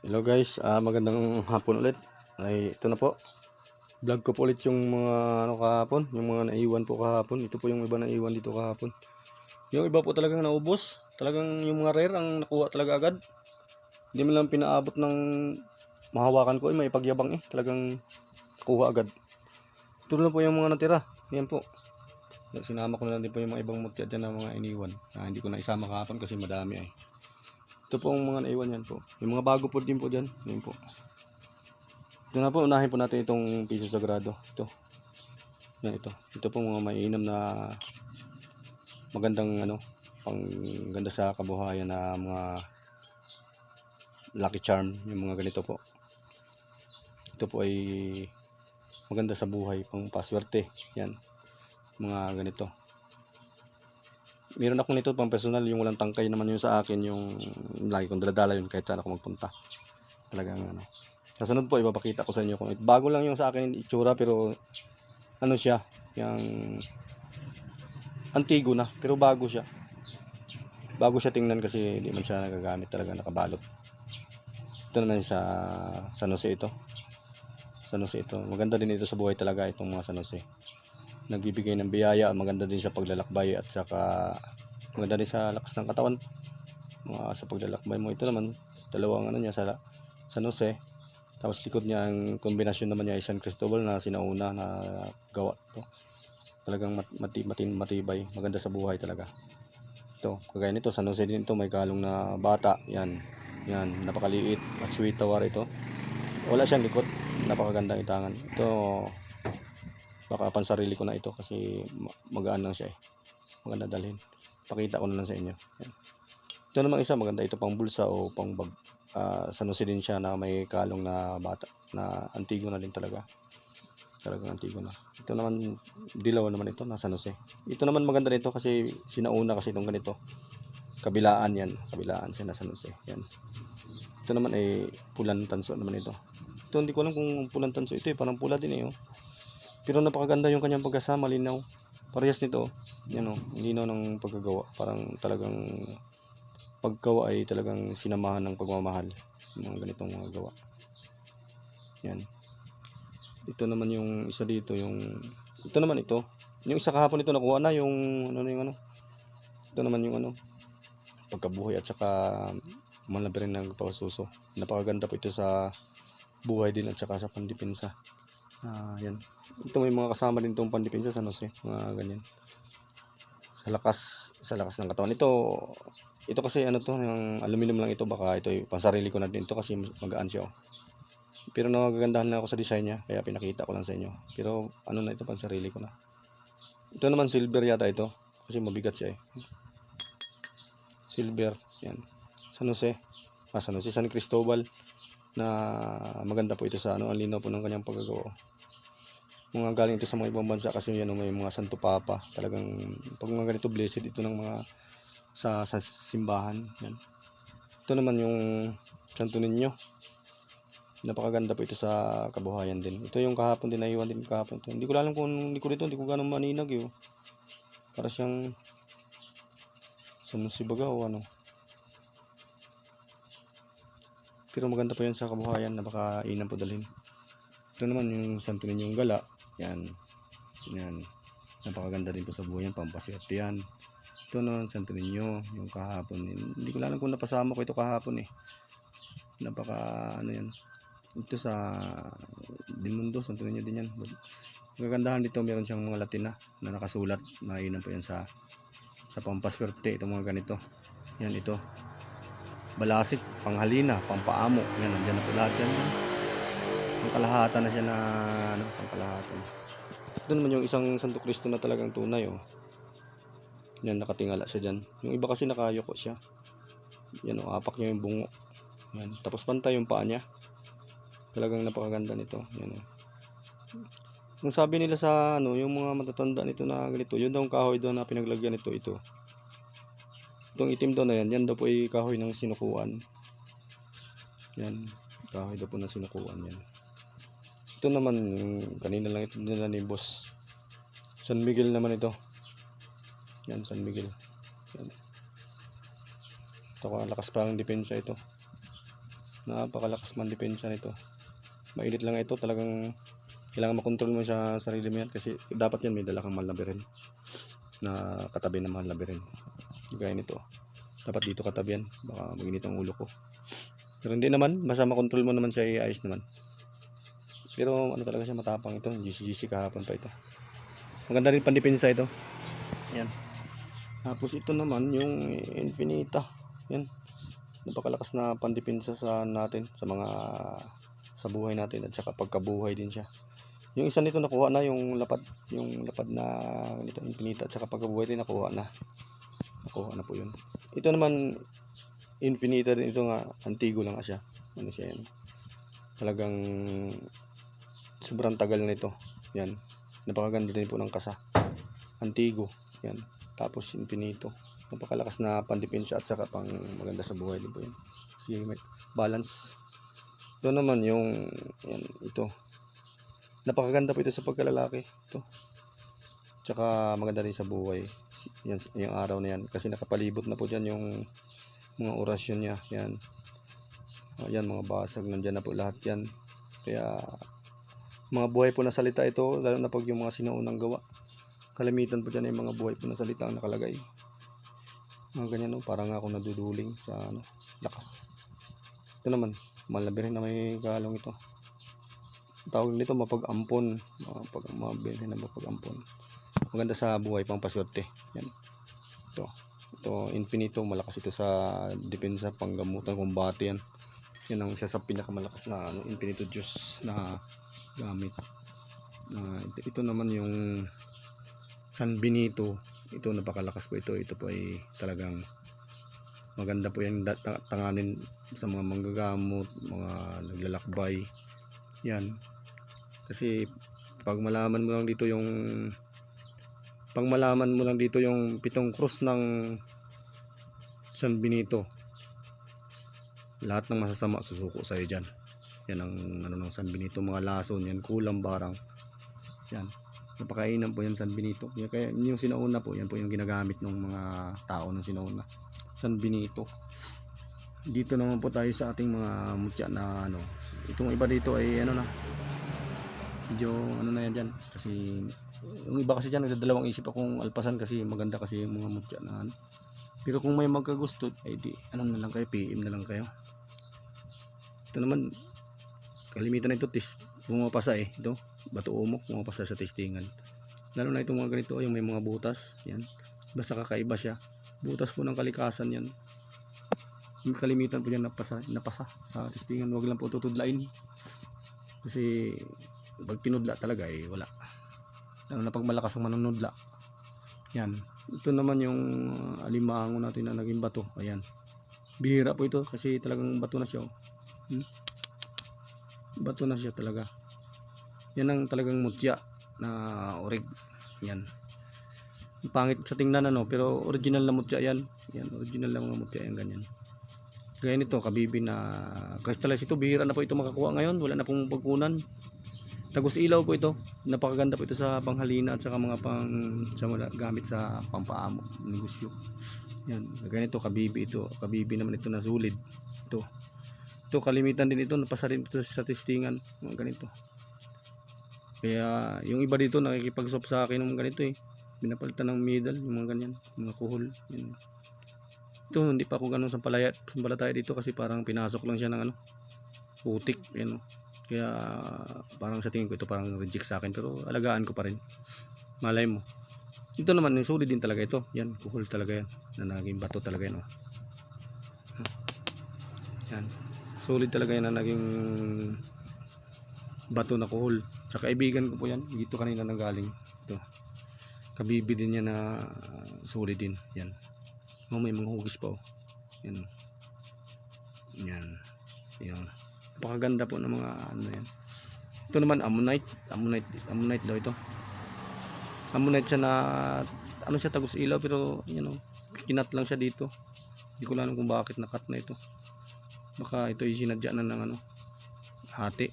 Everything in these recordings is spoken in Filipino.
Hello guys, magandang hapon ulit. Ay ito na po. Vlog ko po ulit yung mga kahapon, yung mga naiwan po kahapon. Ito po yung iba naiwan dito kahapon. Yung iba po talagang naubos. Talagang yung mga rare ang nakuha talaga agad. Hindi mo lang pinaabot ng mahawakan ko, may pagyabang talagang nakuha agad. Ito na po yung mga natira. Yan po. Sinama ko na lang din po yung mga ibang mutya dyan na mga iniwan. Hindi ko na isama kahapon kasi madami . Ito po ang mga naiwan yan po. Yung mga bago po din po dyan. Yan po. Ito na po, unahin po natin itong piso sagrado. Ito. Yan ito. Ito po mga mainam na magandang pangganda sa kabuhayan na mga lucky charm, yung mga ganito po. Ito po ay maganda sa buhay, pang paswerte. Yan. Mga ganito. Meron akong nito pang personal, yung walang tangkay naman yun sa akin, yung lagi kong daladala yun kahit saan ako magpunta. Talagang Kasunod po, ipapakita ko sa inyo kung bago lang yung sa akin itsura, pero siya, yung antigo na, pero bago siya. Bago siya tingnan kasi hindi man siya nagagamit, talaga nakabalot. Ito naman sa San Jose ito. San Jose ito. Maganda din ito sa buhay talaga itong mga San Jose. Nagbibigay ng biyaya, maganda din sa paglalakbay at saka maganda din sa lakas ng katawan. Sa paglalakbay mo. Ito naman, dalawang niya sa San Jose. Tapos likod niya, ang kombinasyon naman niya ay San Cristobal na sinauna na gawa to. Talagang matibay, maganda sa buhay talaga. Ito, kagaya nito, San Jose din ito, may kalong na bata. Yan, napakaliit at sweet tower ito. Wala siyang likod, napakagandang itangan. Ito, baka pansarili ko na ito kasi magaan lang siya maganda dalhin. Pakita ko na lang sa inyo. Yan. Ito naman isa, maganda ito pang bulsa o pang bag. San Jose din siya na may kalong na bata na antigo na din talaga. Talagang antigo na. Ito naman, dilaw naman ito, na San Jose. Ito naman maganda nito kasi sinauna kasi itong ganito. Kabilaan yan, kabilaan siya na San Jose. Yan. Ito naman ay pulan tanso naman ito. Ito hindi ko alam kung pulan tanso ito parang pula din Pero napakaganda yung kanyang pagkasama, linaw. Parehas nito. Yan linaw ng pagkagawa. Parang talagang paggawa ay talagang sinamahan ng pagmamahal. Yung mga ganitong mga gawa. Yan. Ito naman yung isa dito, ito naman ito. Yung isa kahapon ito nakuha na yung Ito naman yung pagkabuhay at saka malabi rin nagpapasuso. Napakaganda po ito sa buhay din at saka sa pandepensa. Yan. Ito may mga kasama din itong pandepensa sa mga ganyan. Sa lakas ng katawan. Ito kasi yung aluminum lang ito, baka ito pansarili ko na din ito kasi magaan siya. Pero nagagandahan na ako sa design niya, kaya pinakita ko lang sa inyo. Pero na ito, pansarili ko na. Ito naman silver yata ito, kasi mabigat siya Silver, yan. San Jose, San Cristobal, na maganda po ito sa ang linaw po ng kanyang paggagawa. Mga galing ito sa mga ibang bansa kasi may mga Santo Papa. Talagang pag mga ganito blessed ito ng mga sa simbahan. Yan. Ito naman yung Santo Niño. Napakaganda po ito sa kabuhayan din. Ito yung kahapon din, naiwan din kahapon ito. Hindi ko alam kung hindi ko gano'ng maninag Para siyang sibaga o Pero maganda po yan sa kabuhayan, napakainam po dalhin. Ito naman yung Santo Niñong Gala. Yan. Napakaganda din po sa buhay yan, pampaswerte yan. Ito naman Santo Niño, yung kahapon. Hindi ko alam kung napasama ko ito kahapon Napaka yan. Ito sa Dimundo, Santo Niño din yan. Kagandahan dito, meron siyang mga Latina na nakasulat. Mainam po yan sa pampaswerte, itong mga ganito. Yan ito. Balasik, panghalina, pampaamo. Yan, nandiyan na po lahat yan. Pangkalahatan na siya na pangkalahatan. Ito naman yung isang Santo Cristo na talagang tunay Yan, nakatingala siya dyan. Yung iba kasi nakayoko siya. Yan apak niya yung bungo. Yan, tapos pantay yung paa niya. Talagang napakaganda nito. Yan Ang sabi nila sa yung mga matatanda nito na ganito, yun daw ang kahoy daw na pinaglagyan nito Itong itim daw na yan daw po ay kahoy ng sinukuan. Yan, kahoy daw po ng sinukuan yan. Ito naman yung kanina lang ito nila ni Boss. San Miguel naman ito. Yan, San Miguel. Yan. Ito lakas pa ang depensa ito. Napakalakas man depensa nito. Mainit lang ito, talagang kailangan makontrol mo sa sarili mo yan kasi dapat yan may dala kang malnabi rin na katabi ng malnabi rin. Gaya nito. Dapat dito katabi yan, baka maginit ang ulo ko. Pero hindi naman, basta makontrol mo naman siya, ayos naman. Pero ano talaga siya, matapang ito, GC kahapon pa ito. Maganda rin pandepensa ito. Yan. Tapos ito naman yung Infinita. Yan. Napakalakas na pandepensa sa natin sa buhay natin at saka pagkabuhay din siya. Yung isa nito nakuha na yung lapad na nito Infinita at saka pagkabuhay din nakuha na po yun. Ito naman Infinita din ito nga, antigo lang siya. Ano siya yan? Talagang sobrang tagal na ito. Yan. Napakaganda din po ng kasa. Antigo. Yan. Tapos Infinito. Napakalakas na pandepensa at saka pang maganda sa buhay din po yan. Kasi may balance. Ito naman yung yan, ito. Napakaganda po ito sa pagkalalaki. Ito. Tsaka maganda rin sa buhay. Yan, yung araw na yan. Kasi nakapalibot na po dyan yung mga orasyon niya. Yan. Yan, mga basag. Nandyan na po lahat yan. Kaya mga buhay po na salita ito. Lalo na pag yung mga sinaunang gawa. Kalimitan po dyan yung mga buhay po na salita ang nakalagay. Mga ganyan, no? Parang ako naduduling sa lakas. Ito naman, malnabi rin na may kalong ito. Tawag nito mapag-ampon. Mabilin na mapag-ampon. Maganda sa buhay, pang paswerte. Yan. Ito Infinito, malakas ito sa depensa, panggamutan, kumbate yan. Yan ang siya sa pinakamalakas na Infinito Juice na gamit. Ito naman yung San Benito. Ito napakalakas po ito. Ito po ay talagang maganda po yan tanganin sa mga manggagamot, mga naglalakbay. Yan. Kasi pag malaman mo lang dito yung pitong cross ng San Benito, lahat ng masasama susuko sa iyo diyan. Yan ang ng San Benito, mga lason yan, kulang barang. Yan. Napakainan po yan San Benito. Kaya yung sinauna po, yan po yung ginagamit ng mga tao ng sinauna. San Benito. Dito naman po tayo sa ating mga mutya na itong iba dito ay medyo na yan dyan. Kasi yung iba kasi dyan nagdadalawang isip akong alpasan kasi maganda kasi yung mga mutya na Pero kung may magkagusto, ay di na lang kayo, PM na lang kayo. Ito naman, kalimitan na ito, pumapasa ito. Bato umok, pumapasa sa testingan. Lalo na itong mga ganito, yung may mga butas. Yan. Basta kakaiba siya. Butas po ng kalikasan yan. Yung kalimitan po yan napasa sa testingan. Huwag lang po tutudlain. Kasi pag tinudla talaga wala. Lalo na pag malakas ang manunudla. Yan. Ito naman yung alimango natin na naging bato. Ayan. Bihira po ito kasi talagang bato na siya. Bato na siya talaga. Yan ang talagang mutya na orig. Yan. Pangit sa tingnan pero original na mutya yan. Yan, original na mga mutya yan ganyan. Gaya nito, kabibi na crystallize ito, bihira na po ito makakuha ngayon, wala na pong pagkunan. Tagos ilaw po ito. Napakaganda po ito sa panghalina at saka mga gamit sa pampaamo, negosyo. Yan, gaya nito, kabibi ito. Kabibi naman ito na sulid. Ito kalimitan din ito, napasa rin ito sa testingan, mga ganito. Kaya yung iba dito nakikipag-swap sa akin ng ganito binapalitan ng medal, yung mga ganyan, mga kuhol. Yan. Ito hindi pa ako ganun sampalataya dito kasi parang pinasok lang siya ng putik. Yan. Kaya parang sa tingin ko ito parang reject sa akin, pero alagaan ko pa rin. Malay mo. Ito naman yung solid din talaga ito. Yan, kuhol talaga yan. Na naging bato talaga yan. Yan. Solid talaga yan na naging bato na kuhol. Sa kaibigan ko po yan, dito kanina nanggaling. Ito. Kabibi din yan na solid din. Yan. May mga hugis pa Yan. Yan. Yan. Napakaganda po ng mga yan. Ito naman ammonite. Ammonite daw ito. Ammonite siya na siya tagos ilaw pero kinat lang siya dito. Hindi ko alam kung bakit nakat na ito. Baka ito ay sinadya na ng hati.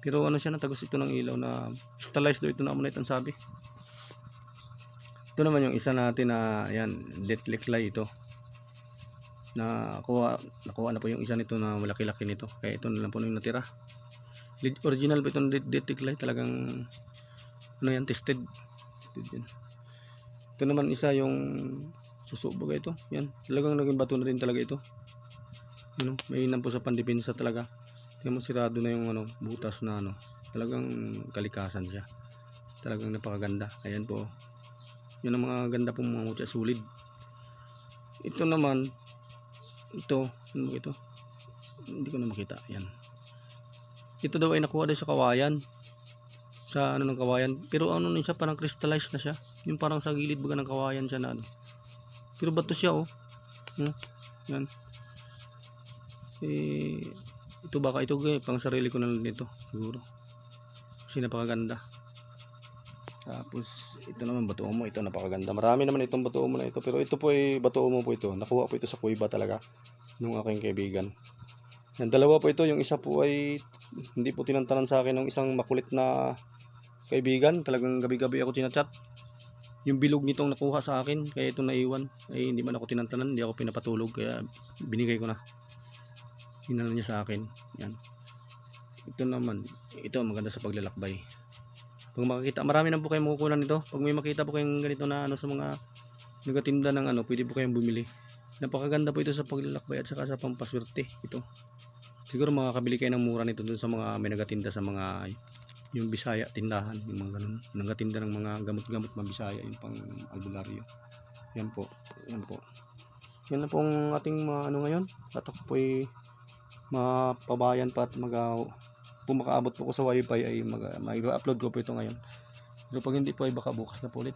Pero siya na tagos ito ng ilaw na crystallized daw ito na ammonite ang sabi. Ito naman yung isa natin na yan, Death Liklay ito. nakuha na po yung isa nito na malaki-laki nito. Kaya ito na lang po yung natira. Original po itong detiklay, talagang ano yan, tested yan. Ito naman isa yung susubog ito. Yan, talagang naging bato na rin talaga ito. Ano, may inan po sa pandepensa talaga. Tingnan mo, sirado na yung ano, butas na ano. Talagang kalikasan siya. Talagang napakaganda. Ayan po. Yan ang mga ganda pong mga mutya, sulid. Ito naman, ito, ano ba ito? Hindi ko na makita. Yan. Ito daw ay nakuha daw sa kawayan. Sa ano ng kawayan. Pero ano na siya, parang crystallized na siya. Yung parang sa gilid baga ng kawayan siya na ano. Pero bato siya oh. Yan. Ito baka ito pang sarili ko na lang nito siguro. Kasi napakaganda. Tapos ito naman bato mo, ito napakaganda. Marami naman itong bato mo na ito, pero ito po ay bato mo po ito. Nakuha po ito sa kuweba talaga nung aking kaibigan. Yan, dalawa po ito, yung isa po ay hindi po tinantanan sa akin ng isang makulit na kaibigan. Talagang gabi-gabi ako tinachat. Yung bilog nitong nakuha sa akin, kaya ito naiwan. Ay hindi man ako tinantanan, hindi ako pinapatulog, kaya binigay ko na. Hinala niya sa akin. Yan. Ito naman, ito maganda sa paglalakbay. Pag makikita, marami na po kayong makukunan nito. Pag may makita po kayong ganito na ano sa mga nagatinda ng ano, pwede po kayong bumili. Napakaganda po ito sa paglalakbay at saka sa pampaswerte ito. Siguro makakabili kayo ng mura nito dun sa mga may nagatinda sa mga yung Bisaya tindahan, yung mga ganun. Yung nagatinda ng mga gamot-gamot mga Bisaya, yung pang albularyo. Yan po. Yan po. Yan na pong ating ano ngayon. At ako po ay mapabayan pa at kung makaabot po ko sa wifi ay mag-upload ko po ito ngayon. Pero pag hindi po ay baka bukas na po ulit.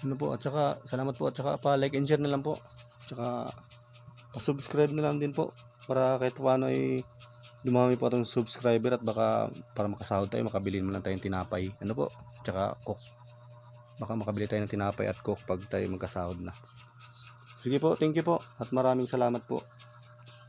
Ano po, at saka salamat po, at saka pa like and share na lang po. At saka pa-subscribe na lang din po para kahit paano ay dumami po itong subscriber at baka para makasahod tayo, makabili mo lang tayong tinapay. Ano po? At saka coke. Baka makabili tayo ng tinapay at coke pag tayo magkasahod na. Sige po, thank you po at maraming salamat po.